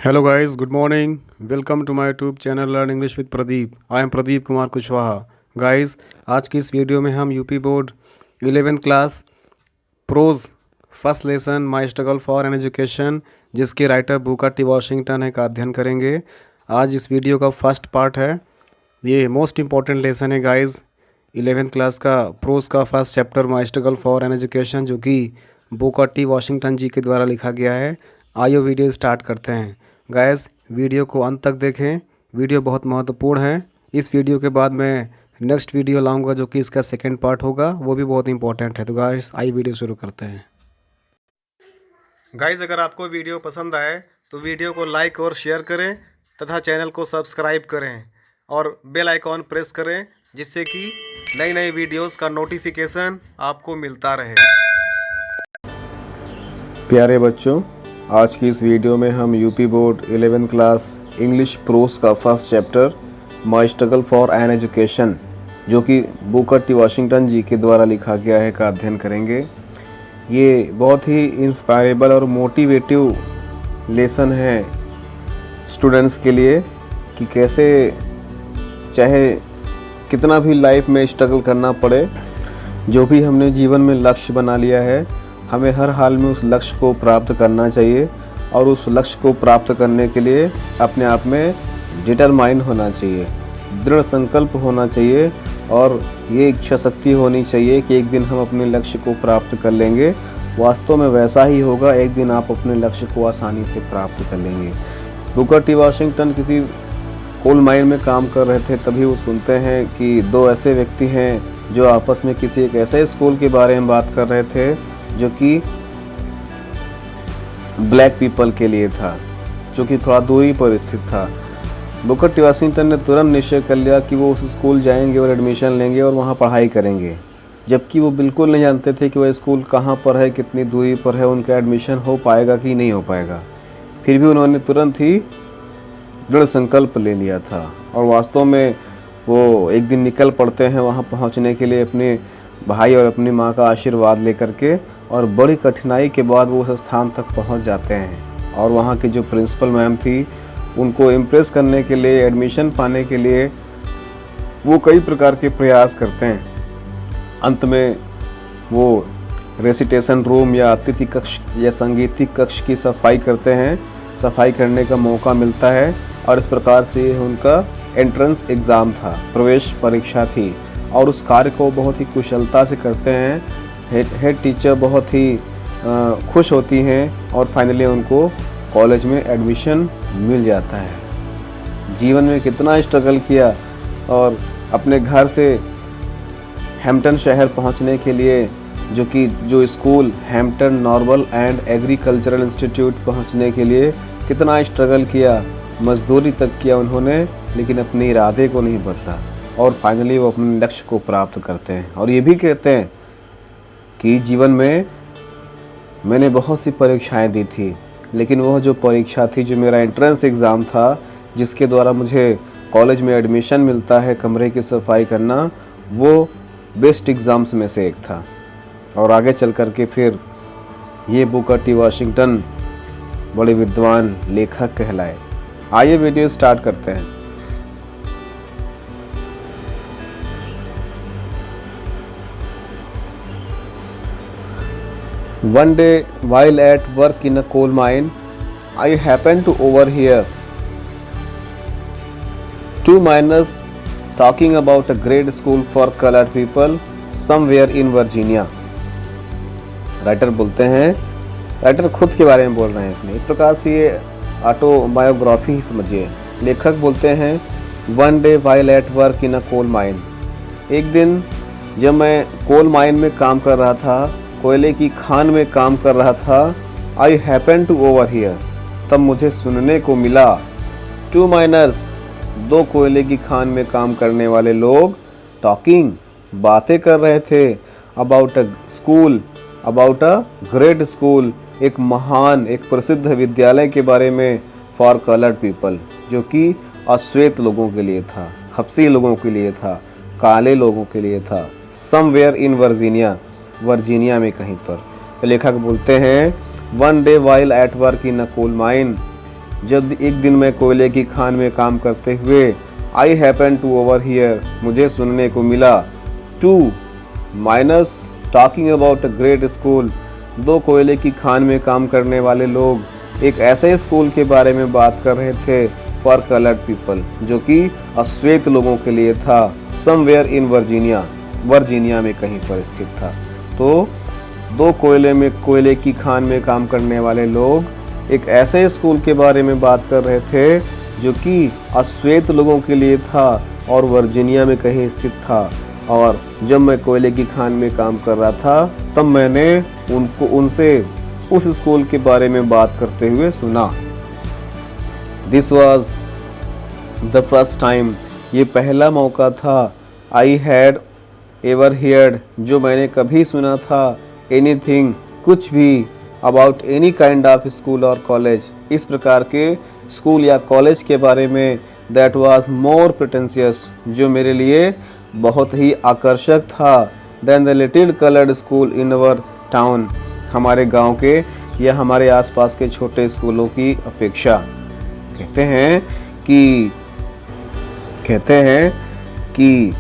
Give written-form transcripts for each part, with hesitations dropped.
Hello guys, good morning. Welcome to my YouTube channel learn English with Pradeep. I am Pradeep Kumar Kushwaha. Guys, आज की इस video में हम UP board 11th class prose first lesson my struggle for an education, जिसके writer Booker T Washington है, का अध्ययन करेंगे। आज इस वीडियो का फर्स्ट पार्ट है। ये मोस्ट इंपॉर्टेंट लेसन है गाइस, 11th क्लास का प्रोज का first chapter my struggle for an education, जो कि बुकर टी वॉशिंगटन जी के द्वारा लिखा गया है। आइए वीडियो स्टार्ट करते हैं। गाइस, वीडियो को अंत तक देखें, वीडियो बहुत महत्वपूर्ण है। इस वीडियो के बाद मैं नेक्स्ट वीडियो लाऊंगा जो कि इसका सेकंड पार्ट होगा, वो भी बहुत इंपॉर्टेंट है। तो गाइस, आइए वीडियो शुरू करते हैं। गाइस, अगर आपको वीडियो पसंद आए तो वीडियो को लाइक और शेयर करें तथा चैनल को सब्सक्राइब करें और बेल आइकॉन प्रेस करें, जिससे कि नई नई वीडियोस का नोटिफिकेशन आपको मिलता रहे। प्यारे बच्चों, आज की इस वीडियो में हम UP board 11th class English prose का first chapter my struggle for an education, जो कि बुकर टी वॉशिंगटन जी के द्वारा लिखा गया है, का अध्ययन करेंगे। ये बहुत ही इंस्पायरेबल और मोटिवेटिव लेसन है स्टूडेंट्स के लिए कि कैसे चाहे कितना भी लाइफ में स्ट्रगल करना पड़े, जो भी हमने जीवन में लक्ष्य बना लिया है, हमें हर हाल में उस लक्ष्य को प्राप्त करना चाहिए और उस लक्ष्य को प्राप्त करने के लिए अपने आप में डिटरमाइन होना चाहिए, दृढ़ संकल्प होना चाहिए और ये इच्छा शक्ति होनी चाहिए कि एक दिन हम अपने लक्ष्य को प्राप्त कर लेंगे। वास्तव में वैसा ही होगा, एक दिन आप अपने लक्ष्य को आसानी से प्राप्त कर लेंगे। बुकर टी वॉशिंगटन किसी कोल माइन में काम कर रहे थे, तभी वो सुनते हैं कि दो ऐसे व्यक्ति हैं जो आपस में किसी एक ऐसे स्कूल के बारे में बात कर रहे थे जो कि ब्लैक पीपल के लिए था, जो कि थोड़ा दूरी पर स्थित था। बुकर टी वॉशिंगटन ने तुरंत निश्चय कर लिया कि वो उस स्कूल जाएंगे और एडमिशन लेंगे और वहाँ पढ़ाई करेंगे, जबकि वो बिल्कुल नहीं जानते थे कि वह स्कूल कहाँ पर है, कितनी दूरी पर है, उनका एडमिशन हो पाएगा कि नहीं हो पाएगा। फिर भी उन्होंने तुरंत ही दृढ़ संकल्प ले लिया था और वास्तव में वो एक दिन निकल पड़ते हैं वहाँ पहुँचने के लिए अपने भाई और अपनी माँ का आशीर्वाद लेकर के, और बड़ी कठिनाई के बाद वो उस स्थान तक पहुंच जाते हैं। और वहाँ की जो प्रिंसिपल मैम थी, उनको इम्प्रेस करने के लिए, एडमिशन पाने के लिए वो कई प्रकार के प्रयास करते हैं। अंत में वो रेसिटेशन रूम या अतिथि कक्ष या संगीतिक कक्ष की सफाई करते हैं, सफाई करने का मौका मिलता है और इस प्रकार से ये उनका एंट्रेंस एग्ज़ाम था, प्रवेश परीक्षा थी और उस कार्य को बहुत ही कुशलता से करते हैं। हेड टीचर बहुत ही खुश होती हैं और फाइनली उनको कॉलेज में एडमिशन मिल जाता है। जीवन में कितना स्ट्रगल किया और अपने घर से हैम्पटन शहर पहुंचने के लिए, जो school Hampton Normal and Agricultural institute पहुंचने के लिए कितना स्ट्रगल किया, मजदूरी तक किया उन्होंने, लेकिन अपने इरादे को नहीं बदला और फाइनली वो अपने लक्ष्य को प्राप्त करते हैं। और ये भी कहते हैं कि जीवन में मैंने बहुत सी परीक्षाएं दी थी, लेकिन वह जो परीक्षा थी, जो मेरा एंट्रेंस एग्ज़ाम था, जिसके द्वारा मुझे कॉलेज में एडमिशन मिलता है, कमरे की सफाई करना, वो बेस्ट एग्ज़ाम्स में से एक था। और आगे चल कर के फिर ये बुकर टी वॉशिंगटन बड़े विद्वान लेखक कहलाए। आइए वीडियो स्टार्ट करते हैं। One day, while at work in a coal mine, I happened to overhear two miners talking about a great school for colored people somewhere in Virginia. Writer बोलते हैं, writer खुद के बारे में बोल रहे हैं इसमें, एक प्रकार से ये ऑटोबायोग्राफी ही समझिए। लेखक बोलते हैं, one day while at work in a coal mine, एक दिन जब मैं कोल माइन में काम कर रहा था, कोयले की खान में काम कर रहा था, आई हैपन टू ओवरहियर, तब मुझे सुनने को मिला, टू माइनर्स, दो कोयले की खान में काम करने वाले लोग, टॉकिंग, बातें कर रहे थे, about a school, about a great school, एक महान, एक प्रसिद्ध विद्यालय के बारे में, फॉर कलर्ड पीपल, जो कि अश्वेत लोगों के लिए था, हबशी लोगों के लिए था, काले लोगों के लिए था, समवेयर इन वर्जीनिया में कहीं पर। तो लेखक बोलते हैं, one day while at work in a coal mine, जब एक दिन मैं कोयले की खान में काम करते हुए I happen to overhear, मुझे सुनने को मिला, two miners talking about a great school, दो कोयले की खान में काम करने वाले लोग एक ऐसे स्कूल के बारे में बात कर रहे थे फॉर कलर्ड पीपल, जो कि अश्वेत लोगों के लिए था, समवेयर इन वर्जीनिया में कहीं पर स्थित था। तो दो कोयले की खान में काम करने वाले लोग एक ऐसे स्कूल के बारे में बात कर रहे थे जो कि अश्वेत लोगों के लिए था और वर्जीनिया में कहीं स्थित था। और जब मैं कोयले की खान में काम कर रहा था तब मैंने उनसे उस स्कूल के बारे में बात करते हुए सुना। This was the first time, ये पहला मौका था, आई हैड एवर हियर्ड, जो मैंने कभी सुना था, एनीथिंग, कुछ भी, about any kind of school और कॉलेज, इस प्रकार के स्कूल या कॉलेज के बारे में, दैट वाज मोर प्रिटेंशियस, जो मेरे लिए बहुत ही आकर्षक था, then the little coloured school in our town, हमारे गांव के या हमारे आसपास के छोटे स्कूलों की अपेक्षा। कहते हैं कि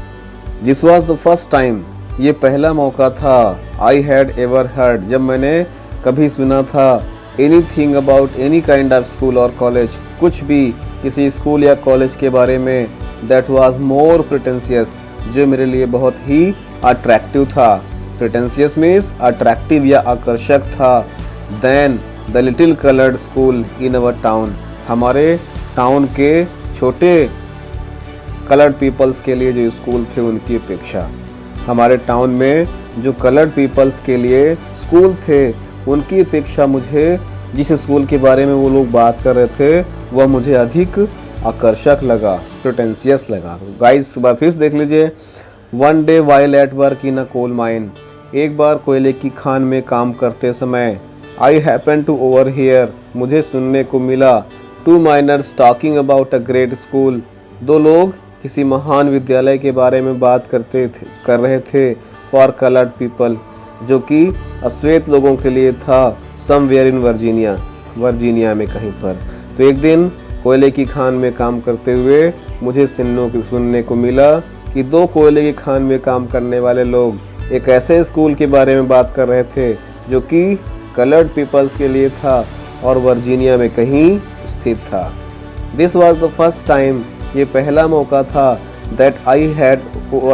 this was the first time, ये पहला मौका था, आई हैड एवर हर्ड, जब मैंने कभी सुना था, anything about any kind of school और कॉलेज, कुछ भी किसी स्कूल या कॉलेज के बारे में, दैट वाज मोर प्रिटेंशियस, जो मेरे लिए बहुत ही अट्रैक्टिव था, प्रिटेंशियस मीन्स अट्रैक्टिव या आकर्षक था, then the little coloured school in our town, हमारे टाउन के छोटे कलर्ड पीपल्स के लिए जो स्कूल थे उनकी अपेक्षा। हमारे टाउन में जो कलर्ड पीपल्स के लिए स्कूल थे उनकी अपेक्षा मुझे जिस स्कूल के बारे में वो लोग बात कर रहे थे वह मुझे अधिक आकर्षक लगा, प्रिटेंशियस लगा। गाइस वापिस देख लीजिए, one day while at work in a coal mine, एक बार कोयले की खान में काम करते समय, I happen to overhear, मुझे सुनने को मिला, two miners talking about a great school, दो लोग किसी महान विद्यालय के बारे में बात कर रहे थे फॉर कलर्ड पीपल, जो कि अश्वेत लोगों के लिए था, समवेयर इन वर्जीनिया में कहीं पर। तो एक दिन कोयले की खान में काम करते हुए मुझे सुनने को मिला कि दो कोयले की खान में काम करने वाले लोग एक ऐसे स्कूल के बारे में बात कर रहे थे जो कि कलर्ड पीपल्स के लिए था और वर्जीनिया में कहीं स्थित था। This was the first time, ये पहला मौका था, that I had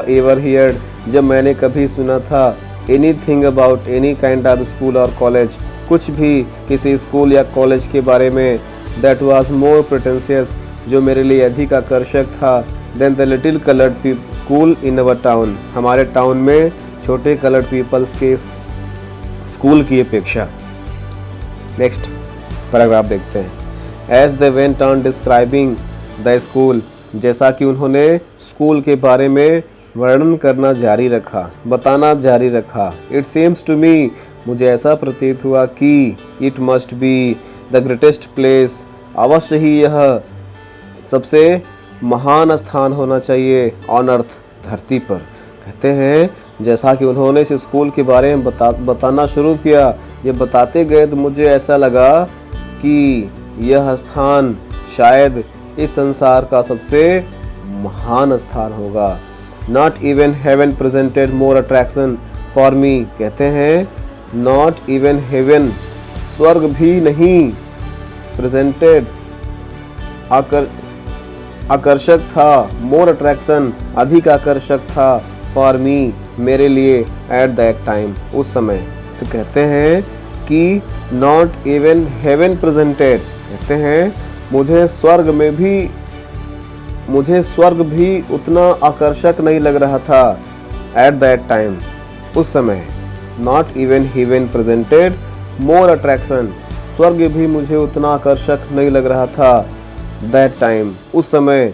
ever heard, जब मैंने कभी सुना था, anything about any kind of school और कॉलेज, कुछ भी किसी स्कूल या कॉलेज के बारे में, दैट वाज मोर प्रिटेंशियस, जो मेरे लिए अधिक आकर्षक था, then the little coloured school in our town, हमारे टाउन में छोटे कलर्ड पीपल्स के स्कूल की अपेक्षा। नेक्स्ट पैराग्राफ देखते हैं। As they went on describing the school, जैसा कि उन्होंने स्कूल के बारे में वर्णन करना जारी रखा, बताना जारी रखा, इट सीम्स टू मी, मुझे ऐसा प्रतीत हुआ कि it must be the greatest place, अवश्य ही यह सबसे महान स्थान होना चाहिए ऑन अर्थ, धरती पर। कहते हैं जैसा कि उन्होंने इस स्कूल के बारे में बताना शुरू किया, ये बताते गए तो मुझे ऐसा लगा कि यह स्थान शायद इस संसार का सबसे महान स्थान होगा। Not even heaven presented more attraction for me, कहते हैं नॉट इवन हेवन, स्वर्ग भी नहीं, प्रेजेंटेड आकर्षक था, मोर अट्रैक्शन अधिक आकर्षक था, फॉर मी मेरे लिए, एट दैट टाइम उस समय। तो कहते हैं कि नॉट इवन हेवन प्रेजेंटेड, कहते हैं मुझे स्वर्ग भी उतना आकर्षक नहीं लग रहा था, एट दैट टाइम उस समय। Not even heaven presented more attraction, स्वर्ग भी मुझे उतना आकर्षक नहीं लग रहा था, दैट टाइम उस समय।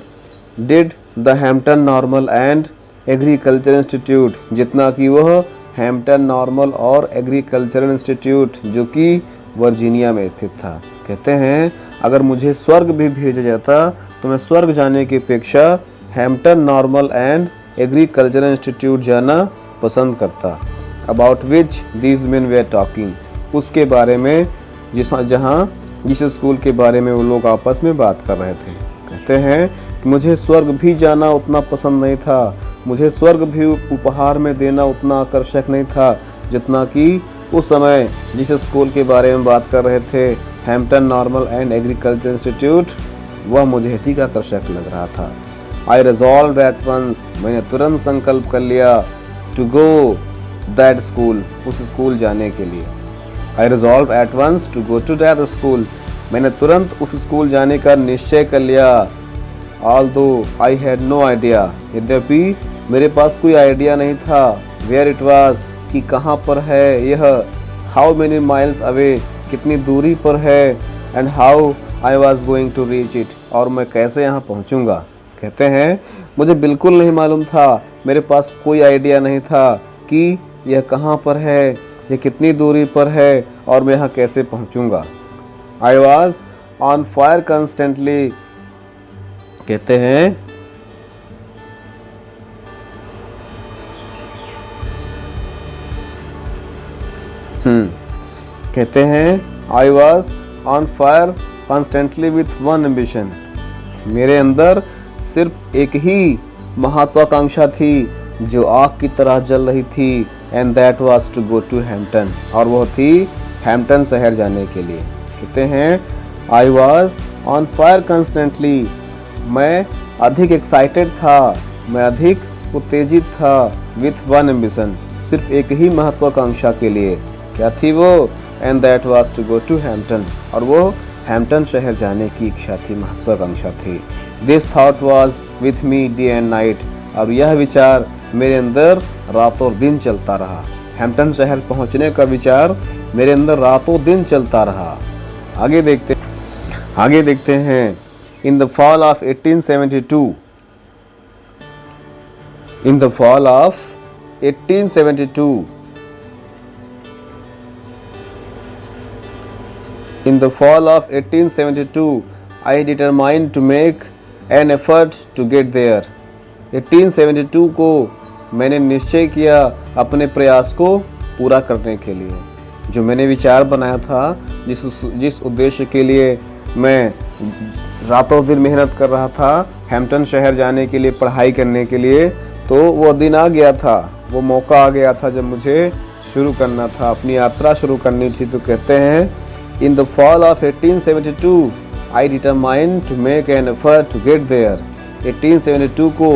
Did the Hampton Normal and agriculture institute, जितना कि वह हैम्पटन नॉर्मल और एग्रीकल्चरल इंस्टीट्यूट जो कि वर्जीनिया में स्थित था। कहते हैं अगर मुझे स्वर्ग भी भेजा जाता तो मैं स्वर्ग जाने की अपेक्षा Hampton Normal and Agricultural Institute जाना पसंद करता। About which these men were talking, उसके बारे में जहाँ जिस स्कूल के बारे में वो लोग आपस में बात कर रहे थे। कहते हैं कि मुझे स्वर्ग भी जाना उतना पसंद नहीं था, मुझे स्वर्ग भी उपहार में देना उतना आकर्षक नहीं था जितना कि उस समय जिस स्कूल के बारे में बात कर रहे थे, Hampton Normal and agriculture institute, वह मुझे अधिक आकर्षक लग रहा था। आई रिजॉल्व एट वंस, मैंने तुरंत संकल्प कर लिया, टू गो दैट स्कूल, उस स्कूल जाने के लिए। I resolve at once to go to that school, मैंने तुरंत उस स्कूल जाने का निश्चय कर लिया। Although I had no idea, यद्यपि मेरे पास कोई आइडिया नहीं था, वेयर इट वाज, कि कहाँ पर है यह, हाउ मेनी माइल्स अवे, कितनी दूरी पर है, and how I was going to reach it, और मैं कैसे यहाँ पहुँचूँगा। कहते हैं मुझे बिल्कुल नहीं मालूम था, मेरे पास कोई आइडिया नहीं था कि यह कहाँ पर है, यह कितनी दूरी पर है और मैं यहाँ कैसे पहुँचूँगा। I was on fire constantly, कहते हैं कहते हैं I was on fire constantly with one ambition, मेरे अंदर सिर्फ एक ही महत्वाकांक्षा थी जो आग की तरह जल रही थी, and that was to go to Hampton, और वह थी हैम्पटन शहर जाने के लिए। कहते हैं I was on fire constantly, मैं अधिक एक्साइटेड था, मैं अधिक उत्तेजित था, विथ वन एम्बिशन, सिर्फ एक ही महत्वाकांक्षा के लिए। क्या थी वो? And that was to go to Hampton, और वो हैम्पटन शहर जाने की इच्छा थी, महत्वाकांक्षा थी। This thought was with me day and night, और यह विचार मेरे अंदर रातों दिन चलता रहा। हैम्पटन शहर पहुंचने का विचार मेरे अंदर रातों दिन चलता रहा। आगे देखते हैं। In the fall of 1872, in the fall of 1872, in the fall of 1872, I determined to make an effort to get there. 1872 को मैंने निश्चय किया अपने प्रयास को पूरा करने के लिए। जो मैंने विचार बनाया था, जिस उद्देश्य के लिए मैं रातों दिन मेहनत कर रहा था, हैम्पटन शहर जाने के लिए, पढ़ाई करने के लिए, तो वो दिन आ गया था, वो मौका आ गया था जब मुझे शुरू करना था, अपनी यात्रा शुरू करनी थी। तो कहते हैं In the fall of 1872, I determined to make an effort to get there. 1872 को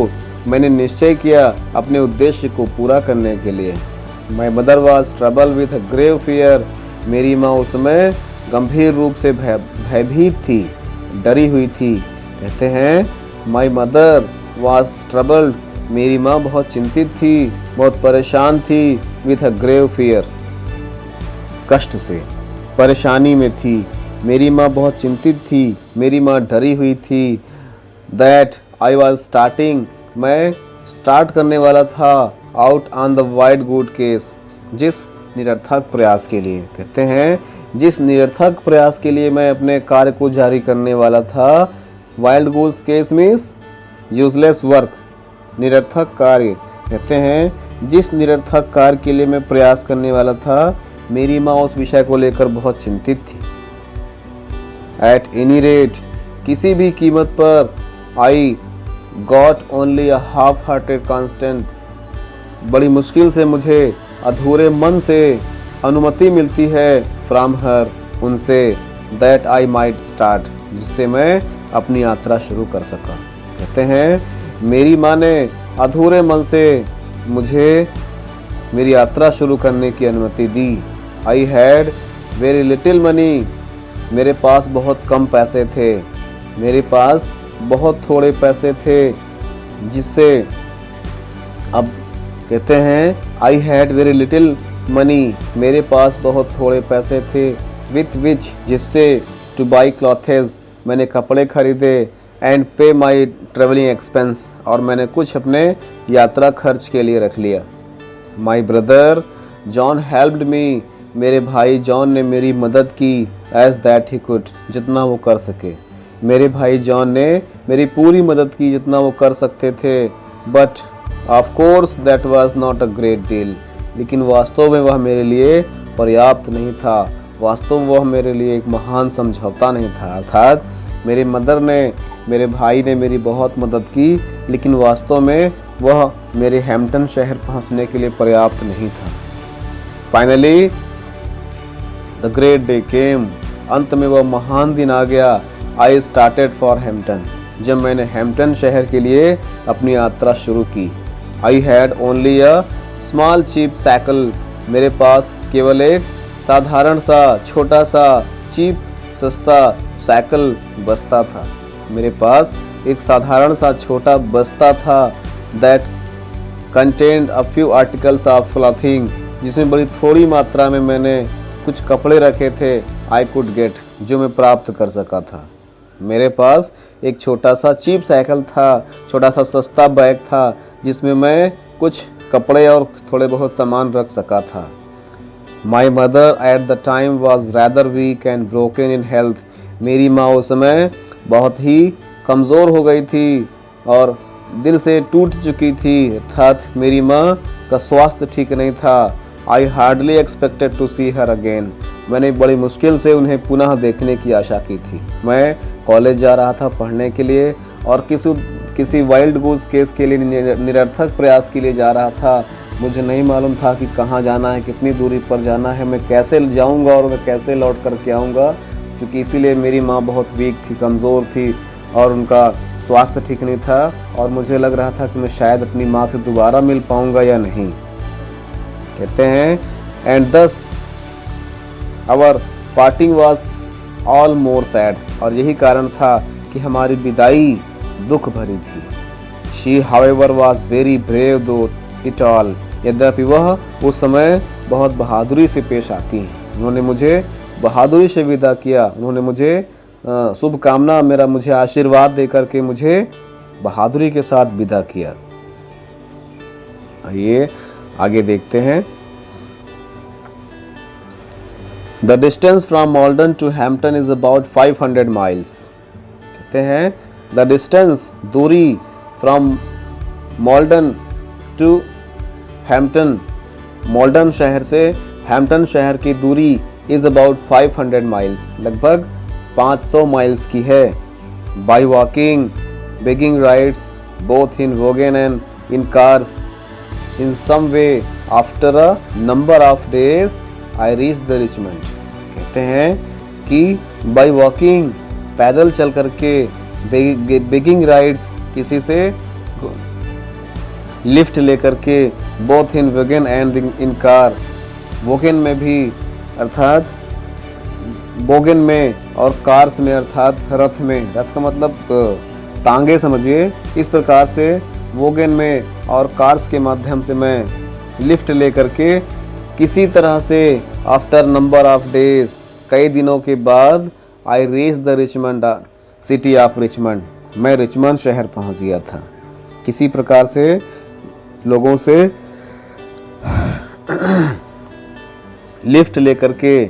मैंने निश्चय किया अपने उद्देश्य को पूरा करने के लिए। My mother was troubled with a grave fear. मेरी माँ उस समय गंभीर रूप से भयभीत थी, डरी हुई थी। कहते हैं My mother was troubled. मेरी माँ बहुत चिंतित थी, बहुत परेशान थी, with a grave fear. कष्ट से, परेशानी में थी। मेरी माँ बहुत चिंतित थी, मेरी माँ डरी हुई थी। दैट आई वॉज स्टार्टिंग, मैं स्टार्ट करने वाला था, out on the wild good case, जिस निरर्थक प्रयास के लिए। कहते हैं जिस निरर्थक प्रयास के लिए मैं अपने कार्य को जारी करने वाला था। Wild good case means useless work, निरर्थक कार्य। कहते हैं जिस निरर्थक कार्य के लिए मैं प्रयास करने वाला था, मेरी माँ उस विषय को लेकर बहुत चिंतित थी। एट एनी रेट, किसी भी कीमत पर, I got only a half hearted constant, बड़ी मुश्किल से मुझे अधूरे मन से अनुमति मिलती है, फ्रॉम हर, उनसे, दैट आई माइट स्टार्ट, जिससे मैं अपनी यात्रा शुरू कर सका। कहते हैं मेरी माँ ने अधूरे मन से मुझे मेरी यात्रा शुरू करने की अनुमति दी। I had very little money, मेरे पास बहुत कम पैसे थे, मेरे पास बहुत थोड़े पैसे थे, जिससे, अब कहते हैं आई हैड वेरी लिटिल मनी, मेरे पास बहुत थोड़े पैसे थे, विथ विच, जिससे, टू बाई क्लॉथेज, मैंने कपड़े खरीदे, एंड पे माई ट्रेवलिंग एक्सपेंस, और मैंने कुछ अपने यात्रा खर्च के लिए रख लिया। My brother John helped me, मेरे भाई जॉन ने मेरी मदद की, एज दैट ही कुड, जितना वो कर सके। मेरे भाई जॉन ने मेरी पूरी मदद की जितना वो कर सकते थे। But of course that was not a great deal, लेकिन वास्तव में वह मेरे लिए पर्याप्त नहीं था, वास्तव में वह मेरे लिए एक महान समझौता नहीं था। अर्थात मेरी मदर ने, मेरे भाई ने मेरी बहुत मदद की, लेकिन वास्तव में वह मेरे हैम्पटन शहर पहुंचने के लिए पर्याप्त नहीं था। फाइनली द ग्रेट डे केम। अंत में वह महान दिन आ गया। I started for Hampton. जब मैंने हैम्पटन शहर के लिए अपनी यात्रा शुरू की। I had only a small cheap cycle. मेरे पास केवल एक साधारण सा छोटा सा चीप सस्ता साइकिल बस्ता था। मेरे पास एक साधारण सा छोटा बस्ता था that contained a few articles of clothing, जिसमें बड़ी थोड़ी मात्रा में मैंने कुछ कपड़े रखे थे। आई कुड गेट, जो मैं प्राप्त कर सका था। मेरे पास एक छोटा सा चीप साइकिल था, छोटा सा सस्ता बैग था, जिसमें मैं कुछ कपड़े और थोड़े बहुत सामान रख सका था। My mother at the time was rather weak and broken in health. मेरी माँ उस समय बहुत ही कमज़ोर हो गई थी और दिल से टूट चुकी थी। अर्थात मेरी माँ का स्वास्थ्य ठीक नहीं था। I hardly expected to see her again. मैंने बड़ी मुश्किल से उन्हें पुनः देखने की आशा की थी। मैं कॉलेज जा रहा था पढ़ने के लिए और किसी वाइल्ड गूस केस के लिए निरर्थक प्रयास के लिए जा रहा था। मुझे नहीं मालूम था कि कहाँ जाना है, कितनी दूरी पर जाना है, मैं कैसे जाऊँगा और मैं कैसे लौट कर के आऊँगा। चूँकि इसीलिए मेरी माँ बहुत वीक थी, कमज़ोर थी और उनका स्वास्थ्य ठीक नहीं था और मुझे लग रहा था कि मैं शायद अपनी माँ से दोबारा मिल पाऊँगा या नहीं। कहते हैं and thus our parting was all more sad. और यही कारण था कि हमारी विदाई दुख भरी थी। She however was very brave दो इट ऑल। यद्यपि वह उस समय बहुत बहादुरी से पेश आती हैं। उन्होंने मुझे बहादुरी से विदा किया। उन्होंने मुझे शुभकामना, मुझे आशीर्वाद देकर के मुझे बहादुरी के साथ विदा किया। आइए आगे देखते हैं। The distance from Malden to Hampton is about 500 miles. कहते हैं द डिस्टेंस, दूरी, from Malden to Hampton, Malden शहर से हैम्पटन शहर की दूरी इज अबाउट 500 माइल्स, लगभग 500 माइल्स की है। By walking, begging rides both in wagon and in cars, in some way after a number of days I reach the Richmond. कहते हैं कि बाई वॉकिंग, पैदल चल करके, बेगिंग राइड्स, किसी से लिफ्ट लेकर के, both in wagon and in car, wagon में भी अर्थात बोगन में और कार्स में अर्थात रथ में, रथ का मतलब तांगे समझिए। इस प्रकार से वोगन में और कार्स के माध्यम से मैं लिफ्ट लेकर के किसी तरह से आफ्टर नंबर ऑफ डेज, कई दिनों के बाद आई reach the Richmond city of Richmond, मैं रिचमंड शहर पहुंच गया था। किसी प्रकार से लोगों से लिफ्ट लेकर के,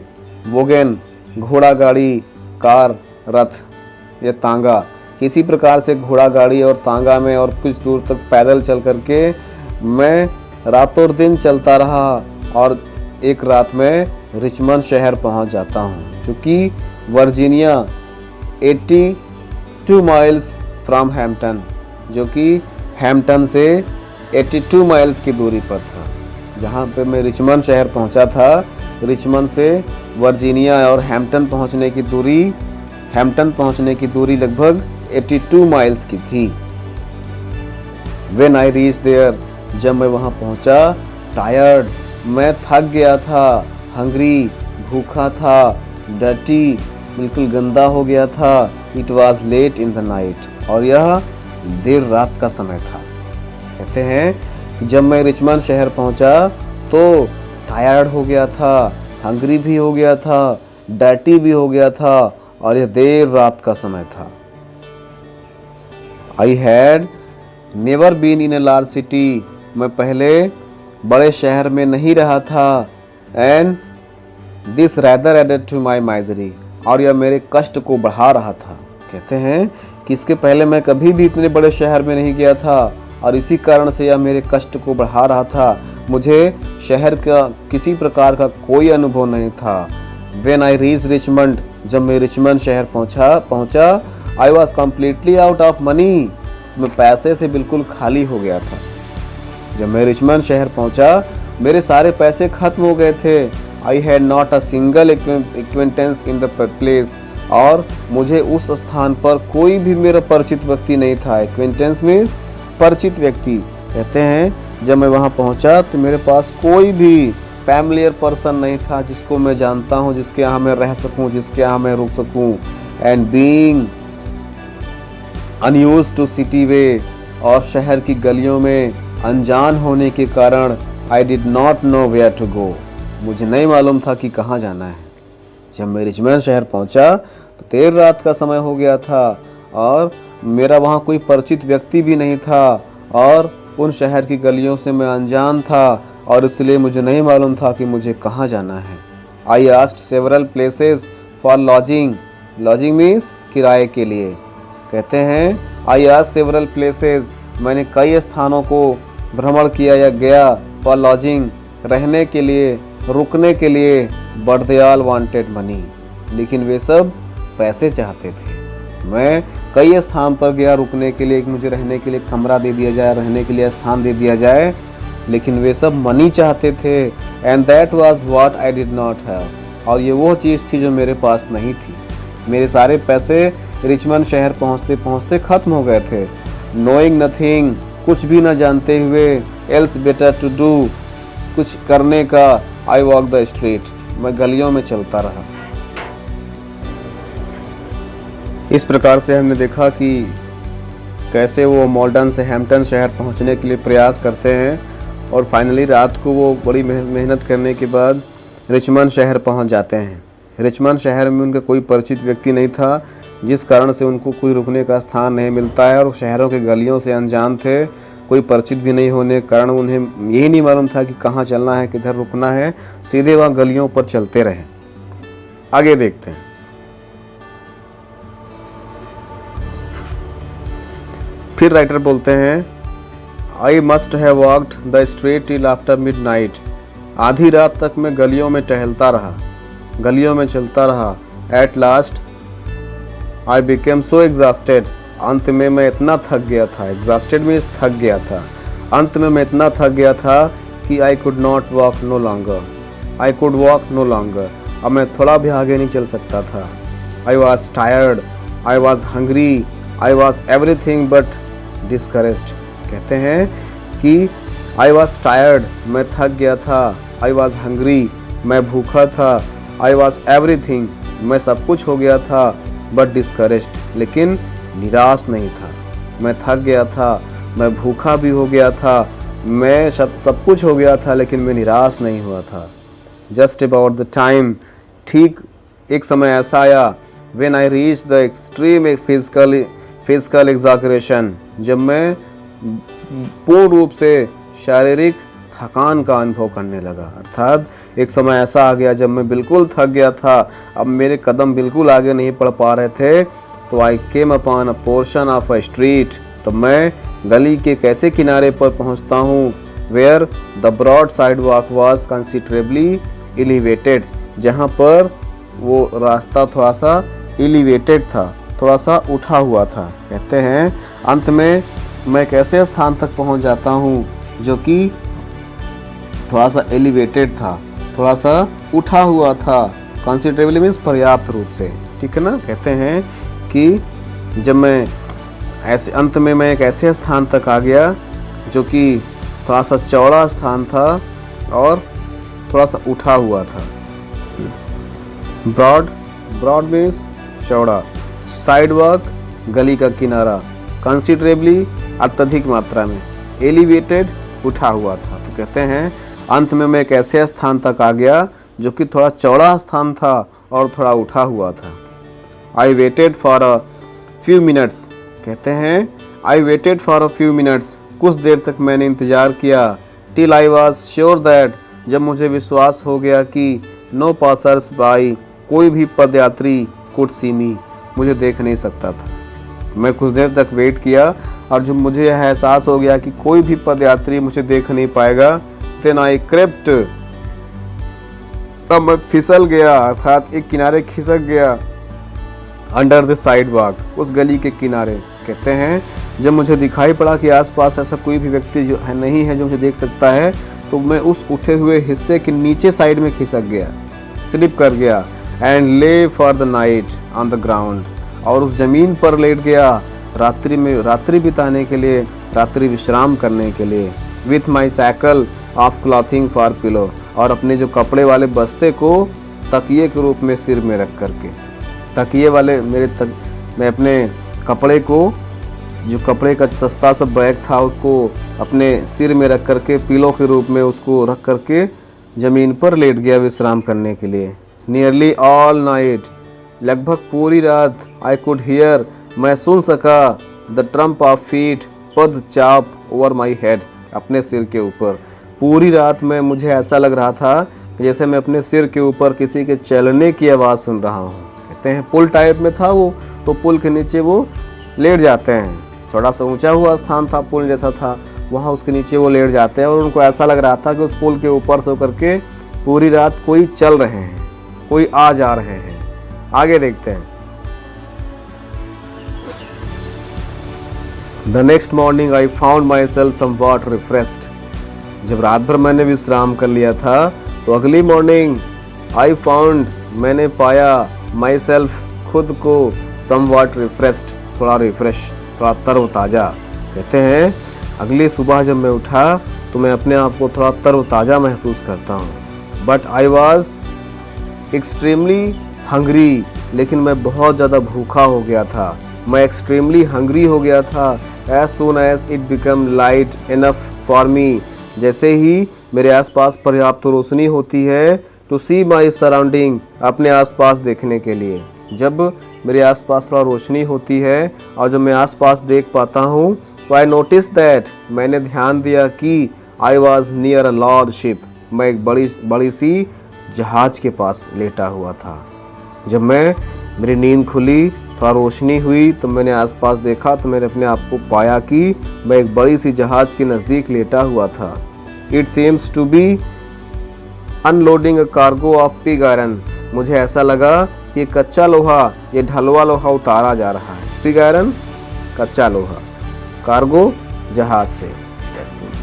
वोगन घोड़ा गाड़ी, कार, रथ या तांगा, किसी प्रकार से घोड़ा गाड़ी और तांगा में और कुछ दूर तक पैदल चल करके मैं रातों दिन चलता रहा और एक रात में रिचमंड शहर पहुंच जाता हूं, जो कि वर्जीनिया 82 माइल्स फ्रॉम हैम्पटन, जो कि हैम्पटन से 82 माइल्स की दूरी पर था। जहां पे मैं रिचमंड शहर पहुंचा था, रिचमंड से वर्जीनिया और हैम्पटन पहुंचने की दूरी लगभग 82 माइल्स की थी। When I reached there, जब मैं वहां पहुंचा, टायर्ड, मैं थक गया था, हंग्री, भूखा था, डर्टी, बिल्कुल गंदा हो गया था। It was late in the night, और यह देर रात का समय था। कहते हैं कि जब मैं रिचमंड शहर पहुंचा तो टायर्ड हो गया था, हंग्री भी हो गया था, डर्टी भी हो गया था, और यह देर रात का समय था। I had never been in a large city, मैं पहले बड़े शहर में नहीं रहा था। And this rather added to my misery, और यह मेरे कष्ट को बढ़ा रहा था। कहते हैं कि इसके पहले मैं कभी भी इतने बड़े शहर में नहीं गया था और इसी कारण से यह मेरे कष्ट को बढ़ा रहा था। मुझे शहर का किसी प्रकार का कोई अनुभव नहीं था। व्हेन आई रीच रिचमंड, जब मैं रिचमंड शहर पहुंचा I was completely out of money, मैं पैसे से बिल्कुल खाली हो गया था। जब मैं रिचमंड शहर पहुंचा मेरे सारे पैसे खत्म हो गए थे। I had not a single acquaintance in the place, और मुझे उस स्थान पर कोई भी मेरा परिचित व्यक्ति नहीं था। एक्वेंटेंस मीन्स परिचित व्यक्ति। कहते हैं जब मैं वहाँ पहुँचा तो मेरे पास कोई भी फैमिलियर पर्सन नहीं था जिसको मैं जानता हूँ, जिसके यहाँ मैं रह सकूँ, जिसके यहाँ मैं रुक सकूँ। And being unused to city way, और शहर की गलियों में अनजान होने के कारण I did not know where to go, मुझे नहीं मालूम था कि कहाँ जाना है। जब मैं रिचमंड शहर पहुँचा तो देर रात का समय हो गया था और मेरा वहाँ कोई परिचित व्यक्ति भी नहीं था, और उन शहर की गलियों से मैं अनजान था और इसलिए मुझे नहीं मालूम था कि मुझे कहाँ जाना है। I asked several places for lodging, lodging means किराए के लिए। कहते हैं आई आस्क्ड सेवरल प्लेसेस, मैंने कई स्थानों को भ्रमण किया या गया, फॉर लॉजिंग रहने के लिए, रुकने के लिए, but they all wanted money, लेकिन वे सब पैसे चाहते थे। मैं कई स्थान पर गया रुकने के लिए, मुझे रहने के लिए कमरा दे दिया जाए, रहने के लिए स्थान दे दिया जाए, लेकिन वे सब मनी चाहते थे। And that was what I did not have, और ये वो चीज़ थी जो मेरे पास नहीं थी। मेरे सारे पैसे रिचमंड शहर पहुँचते पहुँचते ख़त्म हो गए थे। नोइंग नथिंग, कुछ भी न जानते हुए, एल्स बेटर टू डू, कुछ करने का, आई वॉक द स्ट्रीट, मैं गलियों में चलता रहा। इस प्रकार से हमने देखा कि कैसे वो मॉल्टन से हैम्पटन शहर पहुंचने के लिए प्रयास करते हैं और फाइनली रात को वो बड़ी मेहनत करने के बाद रिचमंड शहर पहुंच जाते हैं। रिचमंड शहर में उनका कोई परिचित व्यक्ति नहीं था, जिस कारण से उनको कोई रुकने का स्थान नहीं मिलता है, और शहरों के गलियों से अनजान थे, कोई परिचित भी नहीं होने के कारण उन्हें यही नहीं मालूम था कि कहाँ चलना है, किधर रुकना है, सीधे वहाँ गलियों पर चलते रहे। आगे देखते हैं। फिर राइटर बोलते हैं I must have walked the street till after midnight, आधी रात तक मैं गलियों में टहलता रहा, गलियों में चलता रहा। At last I became so exhausted, अंत में मैं इतना थक गया था, एग्जॉस्टेड मीन्स थक गया था, अंत में मैं इतना थक गया था कि I could not walk no longer, I could walk no longer, अब मैं थोड़ा भी आगे नहीं चल सकता था। I was tired, I was hungry, I was everything but discouraged. कहते हैं कि आई वॉज टायर्ड, मैं थक गया था, आई वॉज हंग्री, मैं भूखा था, आई वॉज एवरीथिंग, मैं सब कुछ हो गया था, बट डिस्करेज्ड, लेकिन निराश नहीं था। मैं थक गया था, मैं भूखा भी हो गया था, मैं सब कुछ हो गया था, लेकिन मैं निराश नहीं हुआ था। जस्ट अबाउट द टाइम, ठीक एक समय ऐसा आया, when I reach the extreme physical exaggeration, जब मैं पूर्ण रूप से शारीरिक थकान का अनुभव करने लगा। अर्थात एक समय ऐसा आ गया जब मैं बिल्कुल थक गया था, अब मेरे कदम बिल्कुल आगे नहीं बढ़ पा रहे थे। तो I came upon a portion of a street, तो मैं गली के कैसे किनारे पर पहुंचता हूँ, where the broad sidewalk was considerably elevated, जहाँ पर वो रास्ता थोड़ा सा एलिवेटेड था, थोड़ा सा उठा हुआ था। कहते हैं अंत में मैं कैसे स्थान तक पहुंच जाता हूं जो कि थोड़ा सा एलिवेटेड था, थोड़ा सा उठा हुआ था, कंसिडरेबली मीन्स पर्याप्त रूप से, ठीक है ना। कहते हैं कि जब मैं ऐसे अंत में मैं एक ऐसे स्थान तक आ गया जो कि थोड़ा सा चौड़ा स्थान था और थोड़ा सा उठा हुआ था। ब्रॉड मीन्स चौड़ा, साइडवॉक गली का किनारा, कंसिडरेबली अत्यधिक मात्रा में, एलिवेटेड उठा हुआ था। तो कहते हैं अंत में मैं एक ऐसे स्थान तक आ गया जो कि थोड़ा चौड़ा स्थान था और थोड़ा उठा हुआ था। I waited for a few minutes, कहते हैं I waited for a few minutes, कुछ देर तक मैंने इंतज़ार किया, till I was sure that, जब मुझे विश्वास हो गया कि नो पासर्स बाई, कोई भी पदयात्री कुड सी मी, मुझे देख नहीं सकता था। मैं कुछ देर तक वेट किया और जब मुझे यह एहसास हो गया कि कोई भी पदयात्री मुझे देख नहीं पाएगा, देन आई क्रेप्ट तब मैं फिसल गया, अर्थात एक किनारे खिसक गया, अंडर द साइड वॉक, उस गली के किनारे। कहते हैं जब मुझे दिखाई पड़ा कि आसपास ऐसा कोई भी व्यक्ति जो है नहीं है जो मुझे देख सकता है, तो मैं उस उठे हुए हिस्से के नीचे साइड में खिसक गया, स्लिप कर गया, एंड ले for the night on the ground, और उस जमीन पर लेट गया रात्रि बिताने के लिए, रात्रि विश्राम करने के लिए, with my cycle of clothing for pillow, और अपने जो कपड़े वाले बस्ते को तकिए के रूप में सिर में रख करके, तकिए वाले मैं अपने कपड़े को, जो कपड़े का सस्ता सा बैग था उसको अपने सिर में रख करके, पिलो के रूप में उसको रख करके ज़मीन पर लेट गया विश्राम करने के लिए। नियरली ऑल नाइट, लगभग पूरी रात, आई कुड हियर, मैं सुन सका, द ट्रम्प ऑफ फीट, पद चाप ओवर माई हेड, अपने सिर के ऊपर। पूरी रात में मुझे ऐसा लग रहा था कि जैसे मैं अपने सिर के ऊपर किसी के चलने की आवाज़ सुन रहा हूँ। कहते हैं पुल टाइप में था वो, तो पुल के नीचे वो लेट जाते हैं, थोड़ा सा ऊंचा हुआ स्थान था, पुल जैसा था, वहाँ उसके नीचे वो लेट जाते हैं, और उनको ऐसा लग रहा था कि उस पुल के ऊपर से होकर के पूरी रात कोई चल रहे हैं, कोई आ जा रहे हैं। आगे देखते हैं। The next morning I found my self somewhat refreshed, जब रात भर मैंने विश्राम कर लिया था, तो अगली मॉर्निंग आई फाउंड, मैंने पाया, माई सेल्फ, खुद को, समवॉट रिफ्रेश्ड, थोड़ा रिफ्रेश, थोड़ा तरोताज़ा। कहते हैं अगली सुबह जब मैं उठा तो मैं अपने आप को थोड़ा तरोताज़ा महसूस करता हूँ। But I was extremely hungry, लेकिन मैं बहुत ज़्यादा भूखा हो गया था, मैं एक्सट्रीमली हंग्री हो गया था। As soon as it become light enough for me, जैसे ही मेरे आसपास पर्याप्त रोशनी होती है, टू सी माई सराउंडिंग, अपने आसपास देखने के लिए। जब मेरे आसपास थोड़ा रोशनी होती है और जब मैं आसपास देख पाता हूँ, तो आई नोटिस दैट, मैंने ध्यान दिया कि I was near a large ship, मैं एक बड़ी सी जहाज के पास लेटा हुआ था। जब मेरी नींद खुली, थोड़ा रोशनी हुई, तो मैंने आसपास देखा, तो मैंने अपने आप को पाया कि मैं एक बड़ी सी जहाज के नज़दीक लेटा हुआ था। It seems to be unloading a cargo of pig iron, मुझे ऐसा लगा कि कच्चा लोहा, ये ढलवा लोहा उतारा जा रहा है। पिग आयरन, कच्चा लोहा, कार्गो, जहाज से,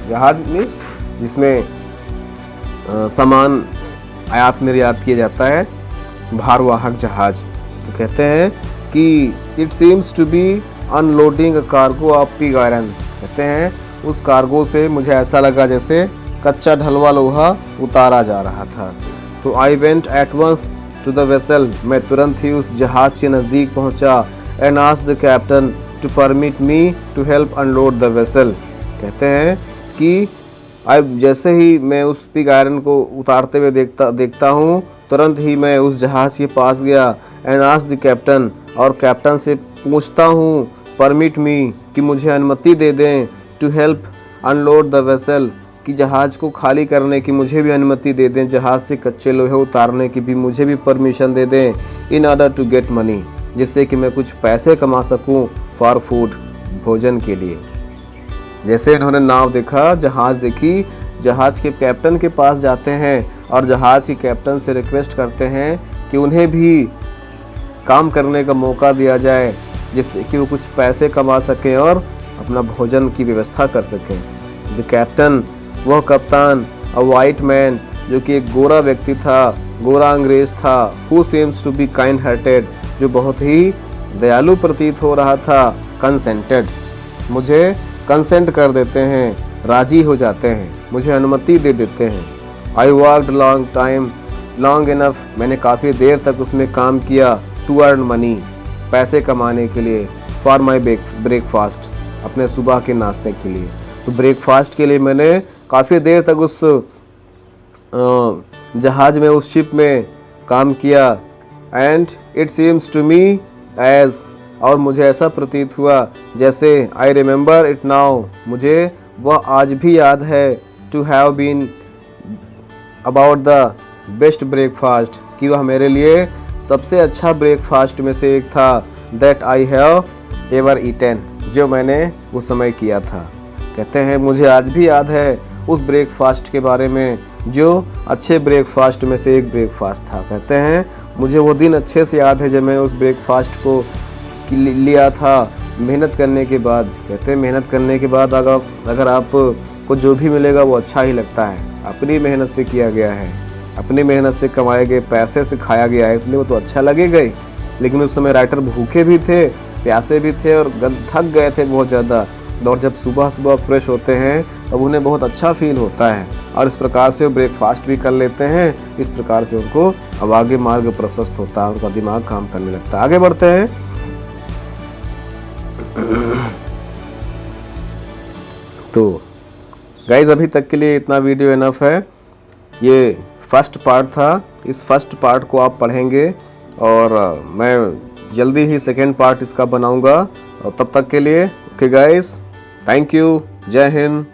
जहाज मीन्स जिसमें सामान आयात निर्यात किया जाता है, भारवाहक जहाज। तो कहते हैं कि it seems to be unloading a cargo of pig iron, कहते हैं उस कार्गो से मुझे ऐसा लगा जैसे कच्चा ढलवा लोहा उतारा जा रहा था। तो I went at once to the vessel, मैं तुरंत ही उस जहाज के नज़दीक पहुंचा, and asked the captain to permit me to help unload the vessel. कहते हैं कि जैसे ही मैं उस पिग आयरन को उतारते हुए देखता हूँ, तुरंत ही मैं उस जहाज के पास गया, एंड आस्क्ड द कैप्टन, और कैप्टन से पूछता हूँ, परमिट मी, कि मुझे अनुमति दे दें, to help unload the vessel, कि जहाज को खाली करने की मुझे भी अनुमति दे दें, जहाज से कच्चे लोहे उतारने की भी मुझे भी परमिशन दे दें, in order to get money, जिससे कि मैं कुछ पैसे कमा सकूं, फॉर फूड, भोजन के लिए। जैसे इन्होंने नाव देखा, जहाज देखी, जहाज के कैप्टन के पास जाते हैं और जहाज के कैप्टन से रिक्वेस्ट करते हैं कि उन्हें भी काम करने का मौका दिया जाए, जिससे कि वो कुछ पैसे कमा सकें और अपना भोजन की व्यवस्था कर सकें। द कैप्टन, वह कप्तान, अ वाइट मैन, जो कि एक गोरा व्यक्ति था, गोरा अंग्रेज था, who seems to be kind hearted, जो बहुत ही दयालु प्रतीत हो रहा था, कंसेंटेड, मुझे कंसेंट कर देते हैं, राजी हो जाते हैं, मुझे अनुमति दे देते हैं। आई वर्कड लॉन्ग इनफ, मैंने काफ़ी देर तक उसमें काम किया, टू अर्न मनी, पैसे कमाने के लिए, फॉर माई ब्रेकफास्ट, अपने सुबह के नाश्ते के लिए। तो ब्रेकफास्ट के लिए मैंने काफ़ी देर तक उस जहाज में, उस शिप में काम किया। And it seems to me as, और मुझे ऐसा प्रतीत हुआ जैसे, आई रिमेंबर इट नाउ, मुझे वह आज भी याद है, to have been about the best breakfast, कि वह मेरे लिए सबसे अच्छा ब्रेकफास्ट में से एक था, that I have ever eaten, जो मैंने उस समय किया था। कहते हैं मुझे आज भी याद है उस ब्रेकफास्ट के बारे में जो अच्छे ब्रेकफास्ट में से एक ब्रेकफास्ट था। कहते हैं मुझे वो दिन अच्छे से याद है जब मैं उस ब्रेकफास्ट को लिया था मेहनत करने के बाद। कहते हैं मेहनत करने के बाद अगर आपको जो भी मिलेगा वो अच्छा ही लगता है। अपनी मेहनत से किया गया है, अपनी मेहनत से कमाए गए पैसे से खाया गया है, इसलिए वो तो अच्छा लगेगा ही। लेकिन उस समय राइटर भूखे भी थे, प्यासे भी थे और थक गए थे बहुत ज़्यादा। और जब सुबह सुबह फ्रेश होते हैं तब उन्हें बहुत अच्छा फील होता है और इस प्रकार से वो ब्रेकफास्ट भी कर लेते हैं। इस प्रकार से उनको अब आगे मार्ग प्रशस्त होता है, उनका दिमाग काम करने लगता है। आगे बढ़ते हैं। तो गाइज अभी तक के लिए इतना वीडियो इनफ है। ये फर्स्ट पार्ट था। इस फर्स्ट पार्ट को आप पढ़ेंगे और मैं जल्दी ही सेकेंड पार्ट इसका बनाऊंगा। और तब तक के लिए ओके गाइज, थैंक यू, जय हिंद।